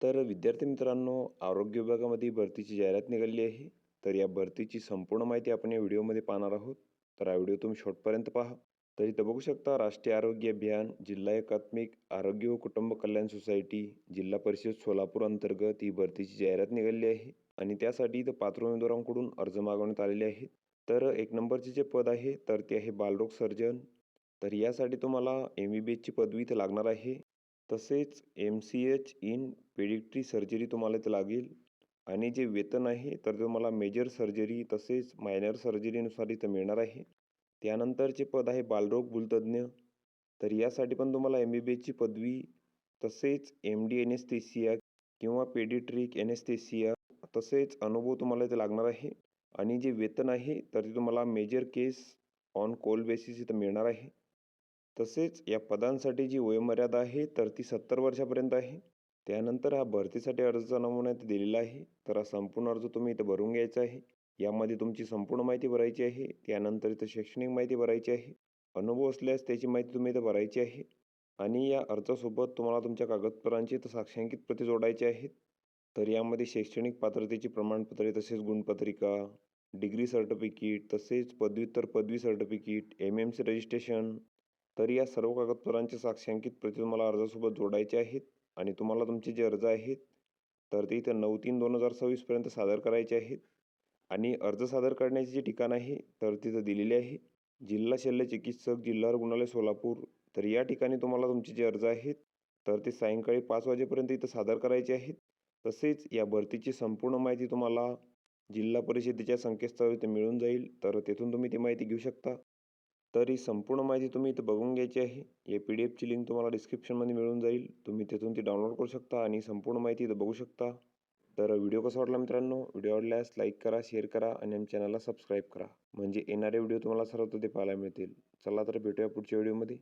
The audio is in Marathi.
तर विद्यार्थी मित्रांनो, आरोग्य विभागामध्ये भरतीची जाहिरात निघाली आहे. तर या भरतीची संपूर्ण माहिती आपण या व्हिडिओमध्ये पाहणार आहोत. तर हा व्हिडिओ तुम्ही शेवटपर्यंत पहा. तर इथं बघू शकता, राष्ट्रीय आरोग्य अभियान, जिल्हा एकात्मिक आरोग्य व कुटुंब कल्याण सोसायटी, जिल्हा परिषद सोलापूर अंतर्गत ही भरतीची जाहिरात निघाली आहे. आणि त्यासाठी इथं पात्र उमेदवारांकडून अर्ज मागवण्यात आलेले आहेत. तर 1 नंबरचे जे पद आहे तर ते आहे बालरोग सर्जन. तर यासाठी तुम्हाला MBBSची पदवी इथं लागणार आहे. तसेच MCH इन पेडिट्री सर्जरी तुम्हाला इथं लागेल. आणि जे वेतन आहे तर तुम्हाला मेजर सर्जरी तसेच मायनर सर्जरीनुसार इथं मिळणार आहे. त्यानंतरचे पद आहे बालरोग भूलतज्ञ. तर यासाठी पण तुम्हाला MBBSची पदवी तसेच MD एनेस्थेसिया किंवा पेडिट्रिक एनेस्थेसिया तसेच अनुभव तुम्हाला इथे लागणार आहे. आणि जे वेतन आहे तर ते तुम्हाला major case on call basis इथं मिळणार आहे. तसेच या पदांसाठी जी वयोमर्यादा आहे तर ती 70 वर्षापर्यंत आहे. त्यानंतर हा भरतीसाठी अर्जाचा नमुना इथे दिलेला आहे. तर हा संपूर्ण अर्ज तुम्ही इथं भरून घ्यायचा आहे. यामध्ये तुमची संपूर्ण माहिती भरायची आहे. त्यानंतर इथं शैक्षणिक माहिती भरायची आहे. अनुभव असल्यास त्याची माहिती तुम्ही इथं भरायची आहे. आणि या अर्जासोबत तुम्हाला तुमच्या कागदपत्रांची इथं साक्षांकित प्रती जोडायची आहेत. तर यामध्ये शैक्षणिक पात्रतेची प्रमाणपत्रे तसेच गुणपत्रिका, डिग्री सर्टिफिकेट तसेच पदव्युत्तर पदवी सर्टिफिकेट, MMC रजिस्ट्रेशन. तर या सर्व कागदपत्रांचे साक्षांकित प्रती तुम्हाला अर्जासोबत जोडायचे आहेत. आणि तुम्हाला तुमचे जे अर्ज आहेत तर ते इथं 9/3/2026 पर्यंत सादर करायचे आहेत. आणि अर्ज सादर करण्याचे जे ठिकाण आहे तर तिथं दिलेले आहे जिल्हा शल्य चिकित्सक, जिल्हा रुग्णालय सोलापूर. तर या ठिकाणी तुम्हाला तुमचे जे अर्ज आहेत तर ते सायंकाळी 5 वाजेपर्यंत इथं सादर करायचे आहेत. तसेच या भरतीची संपूर्ण माहिती तुम्हाला जिल्हा परिषदेच्या संकेतस्थळावर इथे मिळून जाईल. तर तेथून तुम्ही ती माहिती घेऊ शकता. तर ही संपूर्ण माहिती तुम्ही इथं बघून घ्यायची आहे. या PDFची लिंक तुम्हाला डिस्क्रिप्शनमध्ये मिळून जाईल. तुम्ही तिथून ती डाउनलोड करू शकता आणि संपूर्ण माहिती इथं बघू शकता. तर व्हिडिओ कसा वाटला मित्रांनो? व्हिडिओ आवडल्यास लाईक करा, शेअर करा आणि आमच्या चॅनलला सबस्क्राईब करा. म्हणजे येणारे व्हिडिओ तुम्हाला सर्वप्रथम ते पाहायला मिळतील. चला तर भेटूया पुढच्या व्हिडिओमध्ये.